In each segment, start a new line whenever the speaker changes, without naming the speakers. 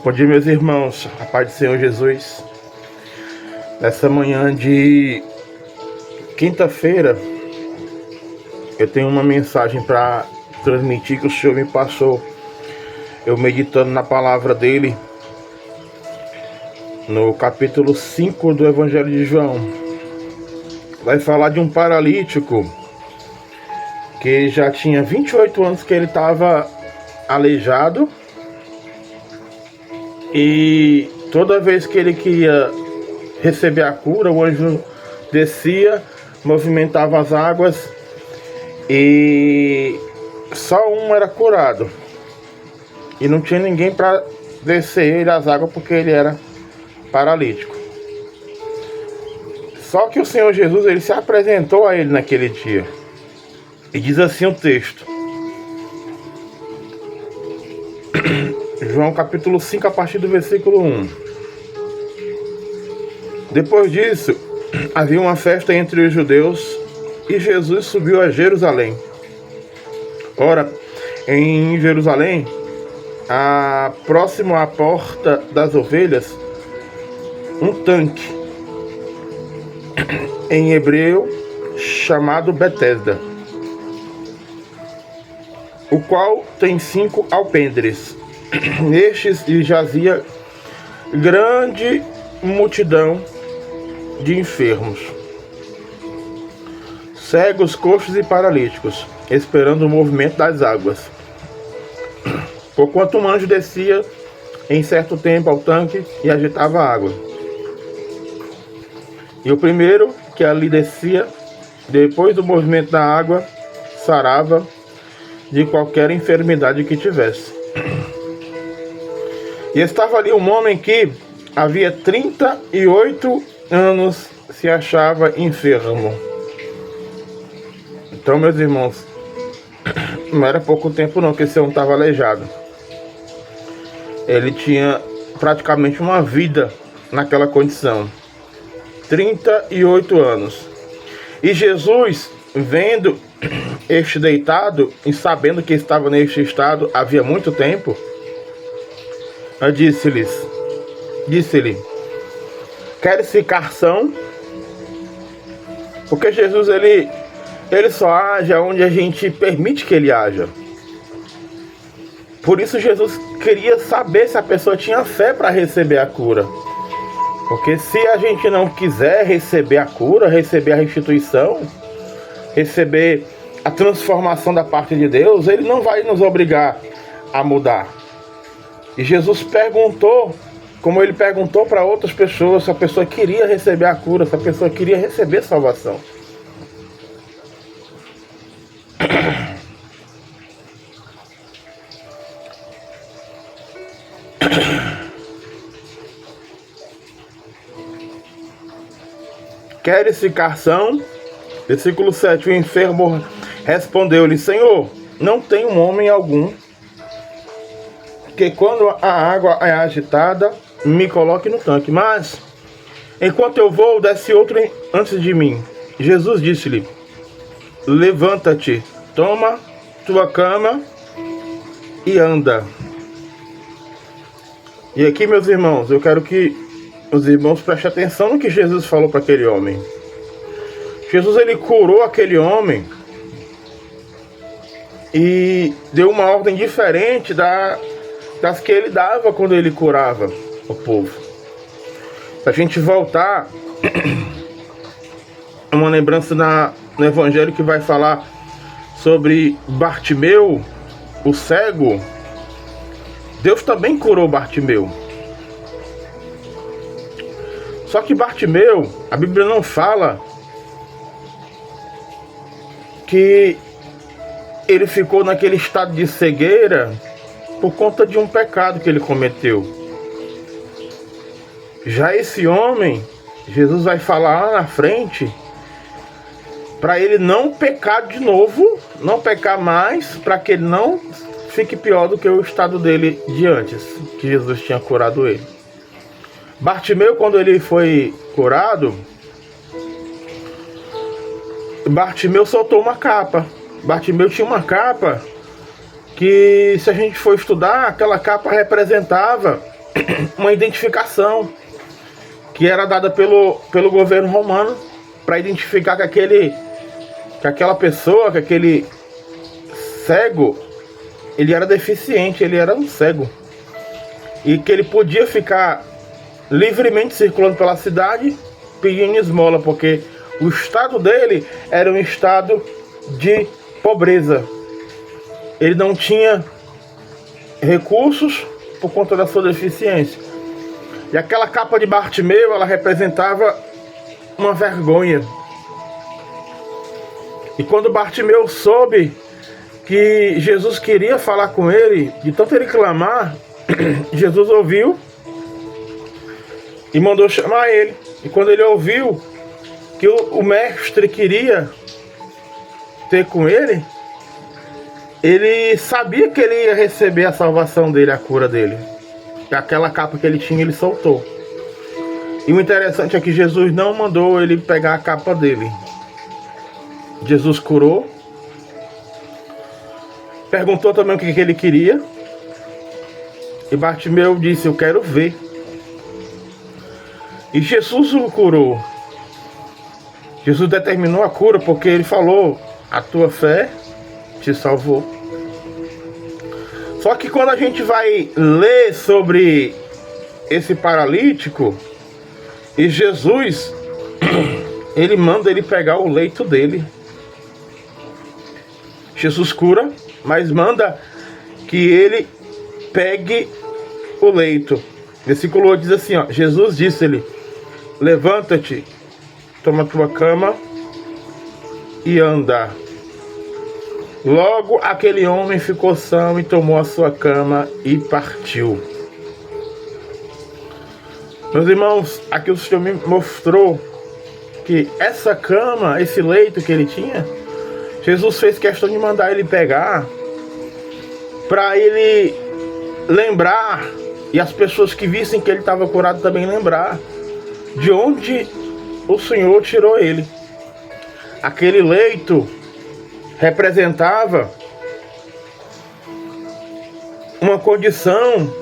Bom dia, meus irmãos, a paz do Senhor Jesus. Nessa manhã de quinta-feira, eu tenho uma mensagem para transmitir que o Senhor me passou. Eu meditando na palavra dele, no capítulo 5 do Evangelho de João. Vai falar de um paralítico que já tinha 28 anos que ele estava aleijado. E toda vez que ele queria receber a cura, o anjo descia, movimentava as águas e só um era curado. E não tinha ninguém para descer ele as águas porque ele era paralítico. Só que o Senhor Jesus, ele se apresentou a ele naquele dia. E diz assim o texto. João capítulo 5, a partir do versículo 1. Depois disso, havia uma festa entre os judeus e Jesus subiu a Jerusalém. Ora, em Jerusalém, próximo à porta das ovelhas, um tanque, em hebreu chamado Betesda, o qual tem 5 alpendres. Nestes jazia grande multidão de enfermos, cegos, coxos e paralíticos, esperando o movimento das águas. Porquanto um anjo descia em certo tempo ao tanque e agitava a água. E o primeiro que ali descia, depois do movimento da água, sarava de qualquer enfermidade que tivesse. E estava ali um homem que havia 38 anos se achava enfermo. Então, meus irmãos, não era pouco tempo não que esse homem estava aleijado. Ele tinha praticamente uma vida naquela condição. 38 anos. E Jesus, vendo este deitado e sabendo que estava neste estado havia muito tempo, disse-lhe, queres ficar são? Porque Jesus, ele só age onde a gente permite que ele haja. Por isso Jesus queria saber se a pessoa tinha fé para receber a cura. Porque se a gente não quiser receber a cura, receber a restituição, receber a transformação da parte de Deus, ele não vai nos obrigar a mudar. E Jesus perguntou, como ele perguntou para outras pessoas, se a pessoa queria receber a cura, se a pessoa queria receber salvação. Queres ficar são? Versículo 7. O enfermo respondeu-lhe: Senhor, não tem um homem algum que quando a água é agitada, me coloque no tanque. Mas, enquanto eu vou, desce outro antes de mim. Jesus disse-lhe: levanta-te, toma tua cama e anda. E aqui, meus irmãos, eu quero que os irmãos prestem atenção no que Jesus falou para aquele homem. Jesus, ele curou aquele homem e deu uma ordem diferente das que ele dava quando ele curava o povo. Se a gente voltar, uma lembrança no Evangelho que vai falar sobre Bartimeu, o cego. Deus também curou Bartimeu. Só que Bartimeu, a Bíblia não fala que ele ficou naquele estado de cegueira por conta de um pecado que ele cometeu. Já esse homem, Jesus vai falar lá na frente, para ele não pecar de novo, não pecar mais, para que ele não fique pior do que o estado dele de antes, que Jesus tinha curado ele. Bartimeu, quando ele foi curado, Bartimeu soltou uma capa. Bartimeu tinha uma capa que, se a gente for estudar, aquela capa representava uma identificação que era dada pelo governo romano para identificar que aquela pessoa, que aquele cego, ele era deficiente, ele era um cego. E que ele podia ficar livremente circulando pela cidade pedindo esmola, porque o estado dele era um estado de pobreza. Ele não tinha recursos por conta da sua deficiência. E aquela capa de Bartimeu, ela representava uma vergonha. E quando Bartimeu soube que Jesus queria falar com ele, de tanto ele clamar, Jesus ouviu e mandou chamar ele. E quando ele ouviu que o mestre queria ter com ele, ele sabia que ele ia receber a salvação dele, a cura dele. E aquela capa que ele tinha, ele soltou. E o interessante é que Jesus não mandou ele pegar a capa dele. Jesus curou. Perguntou também o que ele queria. E Bartimeu disse: eu quero ver. E Jesus o curou. Jesus determinou a cura porque ele falou: a tua fé te salvou. Só que quando a gente vai ler sobre esse paralítico, e Jesus, ele manda ele pegar o leito dele. Jesus cura, mas manda que ele pegue o leito. Versículo 8 diz assim, ó: Jesus disse-lhe: levanta-te, toma tua cama e anda. Logo aquele homem ficou são e tomou a sua cama e partiu. Meus irmãos, aqui o Senhor me mostrou que essa cama, esse leito que ele tinha, Jesus fez questão de mandar ele pegar, para ele lembrar, e as pessoas que vissem que ele estava curado também lembrar de onde o Senhor tirou ele. Aquele leito representava uma condição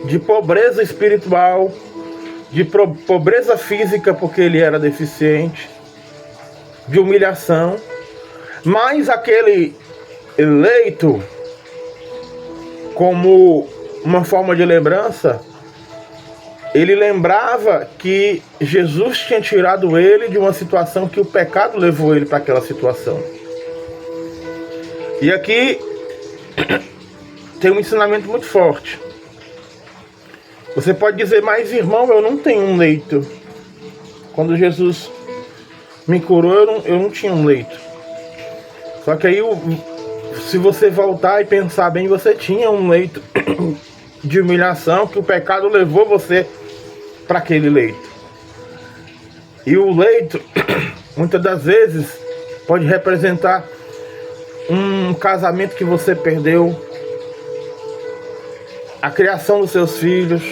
de pobreza espiritual, de pobreza física, porque ele era deficiente, de humilhação. Mas aquele leito, como uma forma de lembrança, ele lembrava que Jesus tinha tirado ele de uma situação que o pecado levou ele para aquela situação. E aqui tem um ensinamento muito forte. Você pode dizer: mas irmão, eu não tenho um leito. Quando Jesus me curou, eu não tinha um leito. Só que aí, se você voltar e pensar bem, você tinha um leito de humilhação, que o pecado levou você para aquele leito. E o leito, muitas das vezes, pode representar um casamento que você perdeu, a criação dos seus filhos,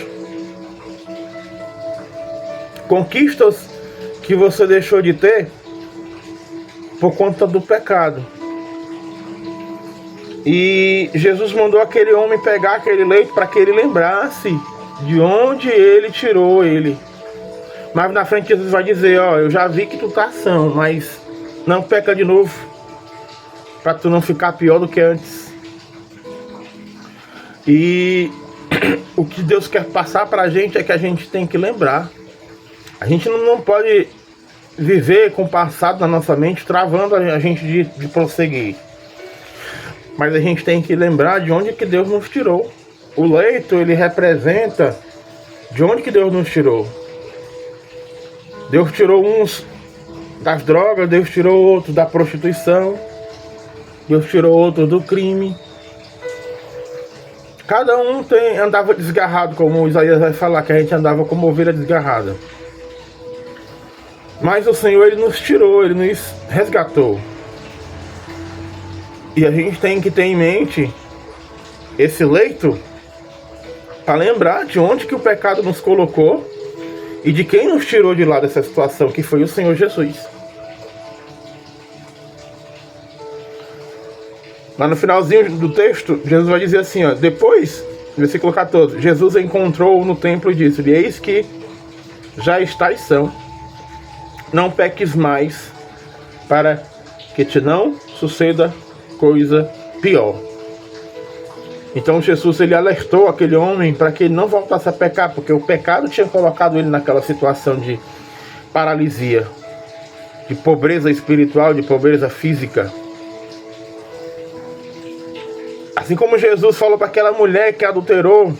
conquistas que você deixou de ter por conta do pecado. E Jesus mandou aquele homem pegar aquele leito para que ele lembrasse de onde ele tirou ele. Mas na frente Jesus vai dizer: ó, eu já vi que tu tá são, mas não peca de novo, para tu não ficar pior do que antes. E o que Deus quer passar para a gente é que a gente tem que lembrar. A gente não pode viver com o passado na nossa mente, travando a gente de prosseguir. Mas a gente tem que lembrar de onde que Deus nos tirou. O leito, ele representa de onde que Deus nos tirou. Deus tirou uns das drogas, Deus tirou outros da prostituição, Deus tirou outros do crime. Cada um andava desgarrado, como Isaías vai falar, que a gente andava como ovelha desgarrada. Mas o Senhor, ele nos tirou, ele nos resgatou. E a gente tem que ter em mente esse leito para lembrar de onde que o pecado nos colocou e de quem nos tirou de lá dessa situação, que foi o Senhor Jesus. Lá no finalzinho do texto, Jesus vai dizer assim, ó: depois Versículo 14. Jesus encontrou-o no templo e disse-lhe: eis que já estás são, não peques mais, para que te não suceda coisa pior. Então Jesus, ele alertou aquele homem para que ele não voltasse a pecar, porque o pecado tinha colocado ele naquela situação de paralisia, de pobreza espiritual, de pobreza física. Assim como Jesus falou para aquela mulher que adulterou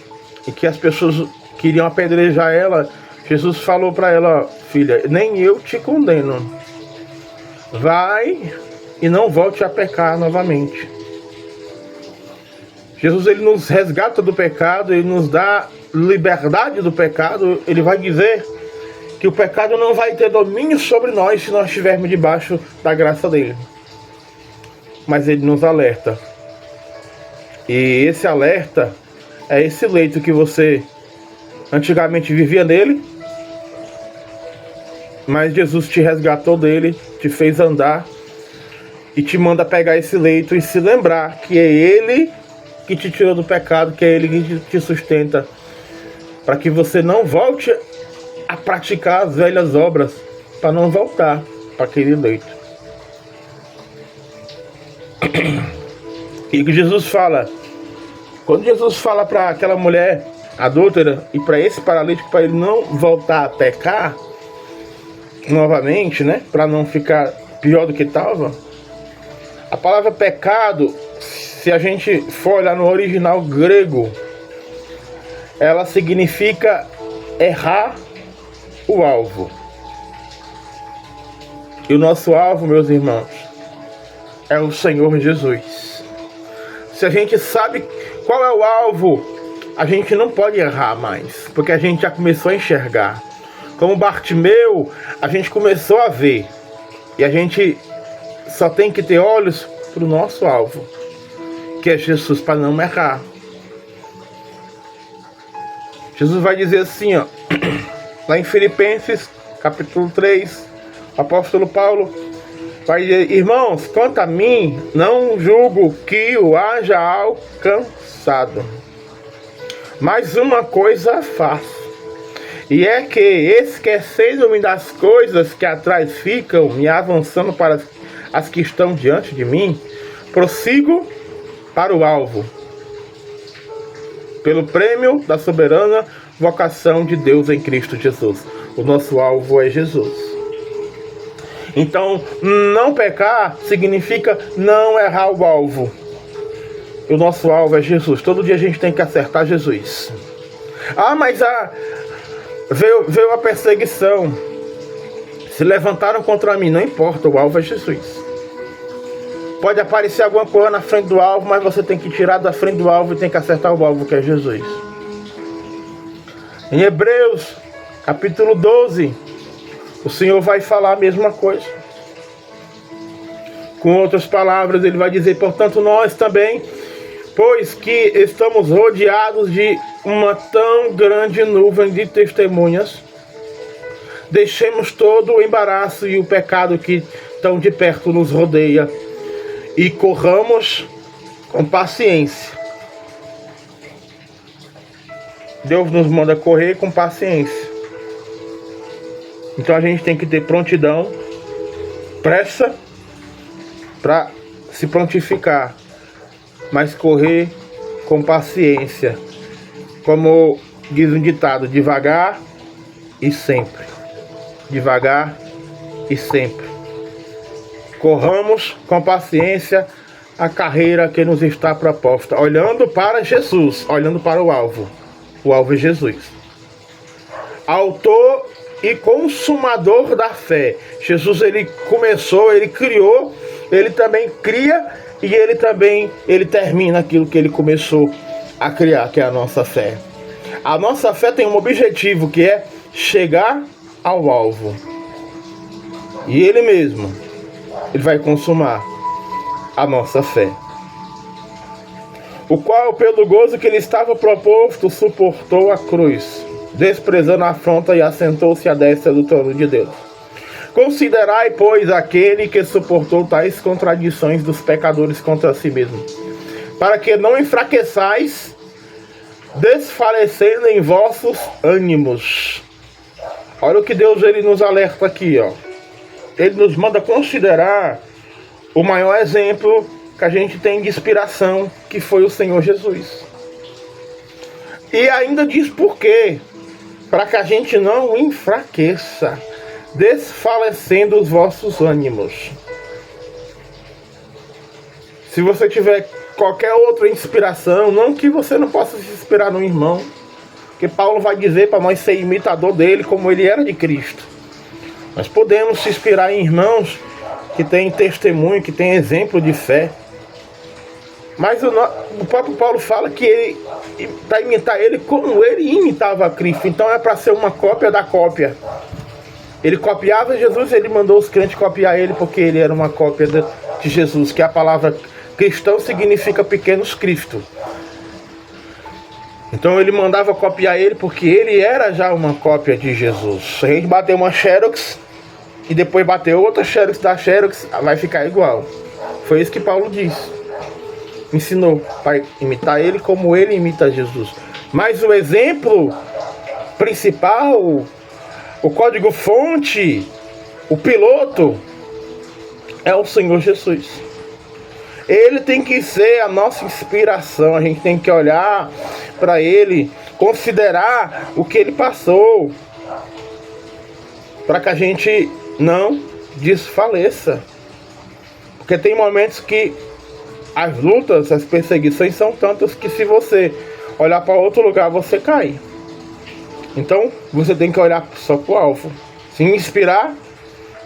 e que as pessoas queriam apedrejar ela, Jesus falou para ela: filha, nem eu te condeno. Vai e não volte a pecar novamente. Jesus, ele nos resgata do pecado, ele nos dá liberdade do pecado. Ele vai dizer que o pecado não vai ter domínio sobre nós se nós estivermos debaixo da graça dele. Mas ele nos alerta. E esse alerta é esse leito que você antigamente vivia nele, mas Jesus te resgatou dele, te fez andar e te manda pegar esse leito e se lembrar que é ele que te tirou do pecado, que é ele que te sustenta, para que você não volte a praticar as velhas obras, para não voltar para aquele leito. E que Jesus fala, quando Jesus fala para aquela mulher adúltera e para esse paralítico, para ele não voltar a pecar novamente, né, para não ficar pior do que estava, a palavra pecado, se a gente for olhar no original grego, ela significa errar o alvo. E o nosso alvo, meus irmãos, é o Senhor Jesus. Se a gente sabe qual é o alvo, a gente não pode errar mais, porque a gente já começou a enxergar. Como Bartimeu, a gente começou a ver. E a gente só tem que ter olhos para o nosso alvo, que é Jesus, para não errar. Jesus vai dizer assim, ó, lá em Filipenses, capítulo 3, o apóstolo Paulo vai dizer: irmãos, quanto a mim, não julgo que o haja alcançado. Mas uma coisa faço, e é que, esquecendo-me das coisas que atrás ficam e avançando para as que estão diante de mim, prossigo para o alvo, pelo prêmio da soberana vocação de Deus em Cristo Jesus. O nosso alvo é Jesus. Então, não pecar significa não errar o alvo. O nosso alvo é Jesus. Todo dia a gente tem que acertar Jesus. Ah, mas veio a perseguição. Se levantaram contra mim. Não importa, o alvo é Jesus. Pode aparecer alguma coisa na frente do alvo, mas você tem que tirar da frente do alvo e tem que acertar o alvo, que é Jesus. Em Hebreus, capítulo 12, o Senhor vai falar a mesma coisa. Com outras palavras, ele vai dizer: portanto, nós também, pois que estamos rodeados de uma tão grande nuvem de testemunhas, deixemos todo o embaraço e o pecado que tão de perto nos rodeia e corramos com paciência. Deus nos manda correr com paciência. Então a gente tem que ter prontidão, pressa para se prontificar, mas correr com paciência. Como diz um ditado: devagar e sempre. Devagar e sempre. Corramos com paciência a carreira que nos está proposta, olhando para Jesus, olhando para o alvo. O alvo é Jesus, autor e consumador da fé. Jesus, ele começou, ele criou, ele também cria e ele termina aquilo que ele começou a criar, que é a nossa fé. A nossa fé tem um objetivo, que é chegar ao alvo. E ele mesmo, ele vai consumar a nossa fé. O qual, pelo gozo que lhe estava proposto, suportou a cruz, desprezando a afronta, e assentou-se à destra do trono de Deus. Considerai, pois, aquele que suportou tais contradições dos pecadores contra si mesmo, para que não enfraqueçais desfalecendo em vossos ânimos. Olha o que Deus ele nos alerta aqui, ó. Ele nos manda considerar o maior exemplo que a gente tem de inspiração, que foi o Senhor Jesus. E ainda diz por quê? Para que a gente não enfraqueça, desfalecendo os vossos ânimos. Se você tiver qualquer outra inspiração, não que você não possa se inspirar no irmão, porque Paulo vai dizer para nós ser imitador dele como ele era de Cristo. Nós podemos se inspirar em irmãos que têm testemunho, que têm exemplo de fé. Mas o próprio Paulo fala que para imitar ele como ele imitava Cristo. Então é para ser uma cópia da cópia. Ele copiava Jesus, ele mandou os crentes copiar ele porque ele era uma cópia de Jesus, que a palavra cristão significa pequenos Cristo. Então ele mandava copiar ele porque ele era já uma cópia de Jesus. Se a gente bater uma Xerox e depois bater outra Xerox da Xerox, vai ficar igual. Foi isso que Paulo disse. Ensinou para imitar ele como ele imita Jesus. Mas o exemplo principal, o código-fonte, o piloto, é o Senhor Jesus. Ele tem que ser a nossa inspiração. A gente tem que olhar para ele, considerar o que ele passou, para que a gente não desfaleça. Porque tem momentos que as lutas, as perseguições são tantas que se você olhar para outro lugar, você cai. Então, você tem que olhar só para o alvo. Se inspirar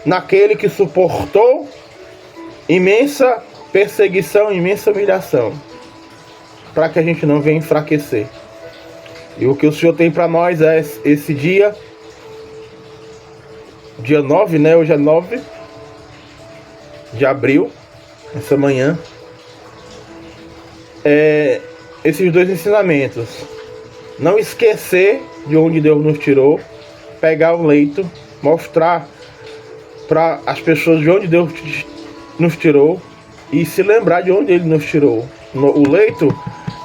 naquele que suportou imensa perseguição, imensa humilhação, para que a gente não venha enfraquecer. E o que o Senhor tem para nós é esse dia 9, né? Hoje é 9 de abril, essa manhã. Esses dois ensinamentos: não esquecer de onde Deus nos tirou, pegar o leito, mostrar para as pessoas de onde Deus nos tirou e se lembrar de onde Ele nos tirou. O leito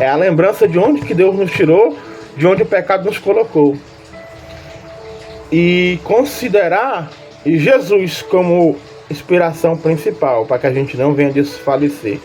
é a lembrança de onde que Deus nos tirou, de onde o pecado nos colocou, e considerar Jesus como inspiração principal, para que a gente não venha desfalecer.